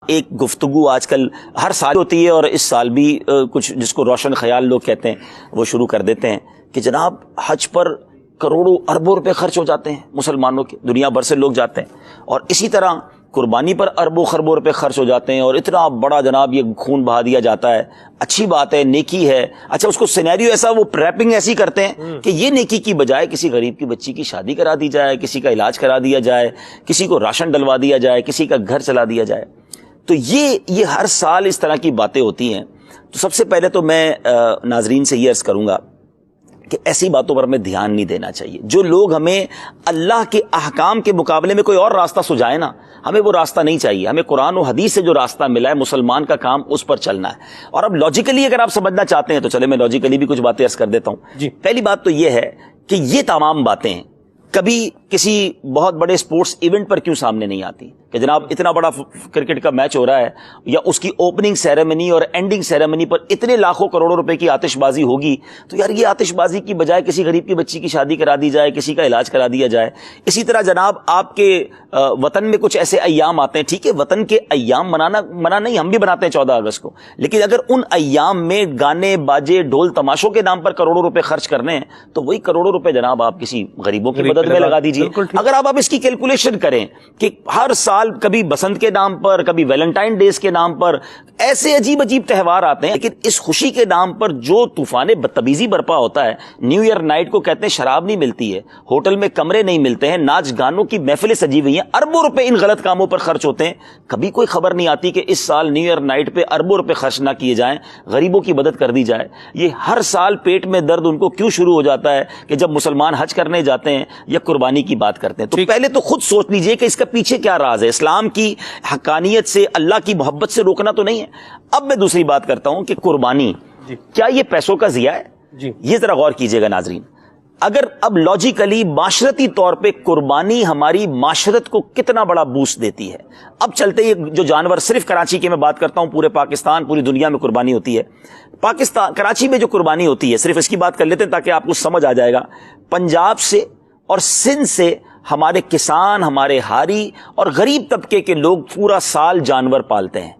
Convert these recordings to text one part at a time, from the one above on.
ایک گفتگو آج کل ہر سال ہوتی ہے اور اس سال بھی کچھ جس کو روشن خیال لوگ کہتے ہیں وہ شروع کر دیتے ہیں کہ جناب حج پر کروڑوں اربوں روپے خرچ ہو جاتے ہیں مسلمانوں کے، دنیا بھر سے لوگ جاتے ہیں، اور اسی طرح قربانی پر اربوں خربوں روپے خرچ ہو جاتے ہیں اور اتنا بڑا جناب یہ خون بہا دیا جاتا ہے۔ اچھی بات ہے، نیکی ہے، اچھا اس کو سینیریو ایسا وہ ریپنگ ایسی کرتے ہیں کہ یہ نیکی کی بجائے کسی غریب کی بچی کی شادی کرا دی جائے، کسی کا علاج کرا دیا جائے، کسی کو راشن ڈلوا دیا جائے، کسی کا گھر چلا دیا جائے۔ تو یہ ہر سال اس طرح کی باتیں ہوتی ہیں۔ تو سب سے پہلے تو میں ناظرین سے یہ عرض کروں گا کہ ایسی باتوں پر ہمیں دھیان نہیں دینا چاہیے۔ جو لوگ ہمیں اللہ کے احکام کے مقابلے میں کوئی اور راستہ سجھائے نا، ہمیں وہ راستہ نہیں چاہیے۔ ہمیں قرآن و حدیث سے جو راستہ ملا ہے مسلمان کا کام اس پر چلنا ہے۔ اور اب لاجیکلی اگر آپ سمجھنا چاہتے ہیں تو چلے میں لاجیکلی بھی کچھ باتیں عرض کر دیتا ہوں۔ جی، پہلی بات تو یہ ہے کہ یہ تمام باتیں کبھی کسی بہت بڑے سپورٹس ایونٹ پر کیوں سامنے نہیں آتی کہ جناب اتنا بڑا کرکٹ کا میچ ہو رہا ہے یا اس کی اوپننگ سیریمنی اور اینڈنگ سیریمنی پر اتنے لاکھوں کروڑوں روپے کی آتش بازی ہوگی، تو یار یہ آتش بازی کی بجائے کسی غریب کی بچی کی شادی کرا دی جائے، کسی کا علاج کرا دیا جائے۔ اسی طرح جناب آپ کے وطن میں کچھ ایسے ایام آتے ہیں، ٹھیک ہے وطن کے ایام منع نہیں، ہم بھی مناتے ہیں 14 اگست کو، لیکن اگر ان ایام میں گانے باجے ڈھول تماشوں کے نام پر کروڑوں روپے خرچ کرنے ہیں تو وہی کروڑوں روپے جناب آپ کسی غریبوں کی مدد میں لگا دیجیے۔ اگر آپ اس کی کیلکولیشن کریں کہ ہر سال کبھی بسنت کے نام پر، کبھی ویلنٹائن ڈیز کے نام پر ایسے عجیب عجیب تہوار آتے ہیں، لیکن اس خوشی کے نام پر جو طوفان بدتمیزی برپا ہوتا ہے، نیو ایئر نائٹ کو کہتے ہیں شراب نہیں ملتی ہے، ہوٹل میں کمرے نہیں ملتے ہیں، ناچ گانوں کی محفلیں سجی ہوئی ہیں، اربوں روپے ان غلط کاموں پر خرچ ہوتے ہیں، کبھی کوئی خبر نہیں آتی کہ اس سال نیو ایئر نائٹ پہ اربوں روپے خرچ نہ کیے جائیں، غریبوں کی مدد کر دی جائے۔ یہ ہر سال پیٹ میں درد ان کو کیوں شروع ہو جاتا ہے کہ جب مسلمان حج کرنے جاتے ہیں یا قربانی کی بات کرتے ہیں؟ تو پہلے تو خود سوچ لیجئے کہ اس کا پیچھے کیا راز ہے۔ اسلام کی حقانیت سے، اللہ کی محبت سے روکنا تو نہیں ہے۔ اب میں دوسری بات کرتا ہوں کہ قربانی کیا یہ پیسوں کا ضیاع ہے؟ یہ ذرا غور کیجئے گا ناظرین۔ اگر اب لاجیکلی معاشرتی طور پہ قربانی ہماری معاشرت کو کتنا بڑا بوسٹ دیتی ہے۔ اب چلتے یہ جو جانور، صرف کراچی کی میں بات کرتا ہوں، پورے پاکستان پوری دنیا میں قربانی ہوتی ہے، پاکستان کراچی میں جو قربانی ہوتی ہے صرف اس کی بات کر لیتے ہیں تاکہ آپ کو سمجھ آ جائے گا۔ پنجاب سے اور سندھ سے ہمارے کسان، ہمارے ہاری اور غریب طبقے کے لوگ پورا سال جانور پالتے ہیں،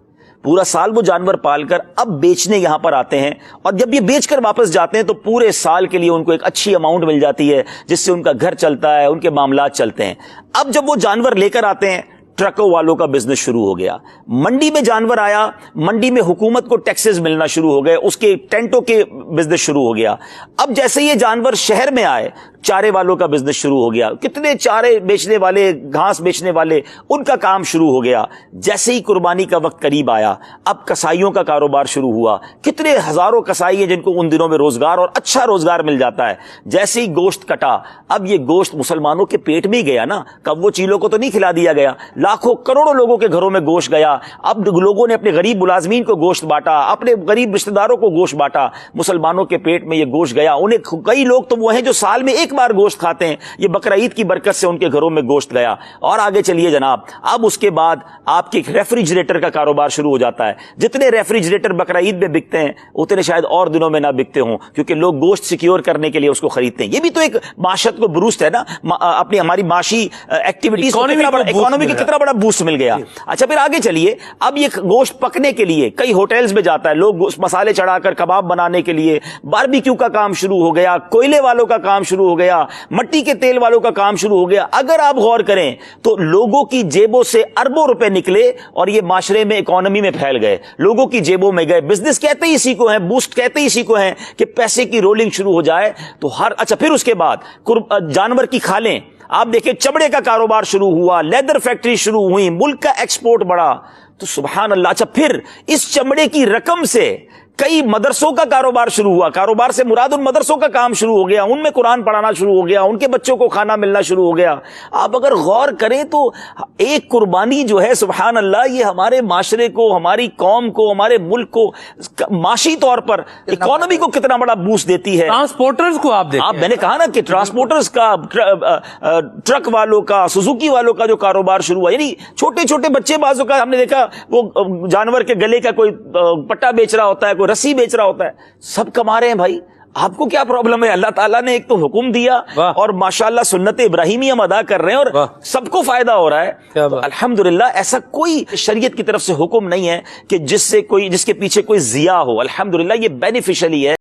پورا سال وہ جانور پال کر اب بیچنے یہاں پر آتے ہیں، اور جب یہ بیچ کر واپس جاتے ہیں تو پورے سال کے لیے ان کو ایک اچھی اماؤنٹ مل جاتی ہے جس سے ان کا گھر چلتا ہے، ان کے معاملات چلتے ہیں۔ اب جب وہ جانور لے کر آتے ہیں، ٹرکوں والوں کا بزنس شروع ہو گیا، منڈی میں جانور آیا، منڈی میں حکومت کو ٹیکسز ملنا شروع ہو گئے، اس کے ٹینٹوں کے بزنس شروع ہو گیا۔ اب جیسے یہ جانور شہر میں آئے، چارے والوں کا بزنس شروع ہو گیا، کتنے چارے بیچنے والے، گھاس بیچنے والے، ان کا کام شروع ہو گیا۔ جیسے ہی قربانی کا وقت قریب آیا، اب کسائیوں کا کاروبار شروع ہوا، کتنے ہزاروں کسائی ہیں جن کو ان دنوں میں روزگار اور اچھا روزگار مل جاتا ہے۔ جیسے ہی گوشت کٹا، اب یہ گوشت مسلمانوں کے پیٹ میں ہی گیا نا، کب چیلوں کو تو نہیں کھلا دیا گیا، لاکھوں کروڑوں لوگوں کے گھروں میں گوشت گیا۔ اب لوگوں نے اپنے غریب ملازمین کو گوشت بانٹا، اپنے غریب رشتہ داروں کو گوشت بانٹا، مسلمانوں کے پیٹ میں یہ گوشت گیا۔ انہیں کئی لوگ تو وہ ہیں جو سال میں ایک بار گوشت کھاتے ہیں، یہ بقرہ عید کی برکت سے ان کے گھروں میں گوشت گیا۔ اور آگے چلیے جناب، اب اس کے بعد آپ کے ریفریجریٹر کا کاروبار شروع ہو جاتا ہے۔ جتنے ریفریجریٹر بقرہ عید میں بکتے ہیں اتنے شاید اور دنوں میں نہ بکتے ہوں، کیونکہ لوگ گوشت سیکیور کرنے کے لیے اس کو خریدتے ہیں۔ یہ بھی تو ایک معاشرت کو بروسٹ ہے نا، اپنی ہماری معاشی ایکٹیویٹیز کو اکانومی کو کتنا بڑا بوسٹ مل گیا۔ اچھا پھر آگے چلیے، اب یہ گوشت پکنے کے لیے کئی ہوٹلز میں جاتا ہے، لوگ مسالے چڑھا کر کباب بنانے کے لیے، باربیکیو کا کام شروع ہو گیا، کوئلے والوں کا کام شروع ہو گیا، مٹی کے تیل والوں کا کام شروع ہو گیا۔ اگر آپ غور کریں تو لوگوں کی جیبوں سے اربوں روپے نکلے اور یہ معاشرے میں، اکانومی میں پھیل گئے، لوگوں کی جیبوں میں گئے۔ بزنس کہتے ہی اسی کو ہیں، بوسٹ کہتے ہی اسی کو ہیں کہ پیسے کی رولنگ شروع ہو جائے تو اچھا پھر اس کے بعد جانور کی کھالیں، آپ دیکھیں چمڑے کا کاروبار شروع ہوا، لیدر فیکٹری شروع ہوئی، ملک کا ایکسپورٹ بڑھا، تو سبحان اللہ۔ اچھا پھر اس چمڑے کی رقم سے کئی مدرسوں کا کاروبار شروع ہوا، کاروبار سے مراد ان مدرسوں کا کام شروع ہو گیا، ان میں قرآن پڑھانا شروع ہو گیا، ان کے بچوں کو کھانا ملنا شروع ہو گیا۔ آپ اگر غور کریں تو ایک قربانی جو ہے سبحان اللہ، یہ ہمارے معاشرے کو، ہماری قوم کو، ہمارے ملک کو معاشی طور پر، اکانومی کو کتنا بڑا بوسٹ دیتی ہے۔ ٹرانسپورٹرز کو آپ دیکھیں، میں نے کہا نا کہ ٹرانسپورٹرز کا، ٹرک والوں کا، سوزوکی والوں کا جو کاروبار شروع ہوا، یعنی چھوٹے چھوٹے بچے، بعضوں کا ہم نے دیکھا وہ جانور کے گلے کا کوئی پٹا بیچ رہا ہوتا ہے، کوئی رسی بیچ رہا ہوتا ہے، سب کما رہے ہیں بھائی۔ آپ کو کیا پرابلم ہے؟ اللہ تعالیٰ نے ایک تو حکم دیا اور ماشاءاللہ سنت ابراہیمی ہم ادا کر رہے ہیں اور سب کو فائدہ ہو رہا ہے. الحمدللہ ایسا کوئی شریعت کی طرف سے حکم نہیں ہے کہ جس کے پیچھے کوئی ضیاع ہو. الحمدللہ یہ بینیفیشلی ہے.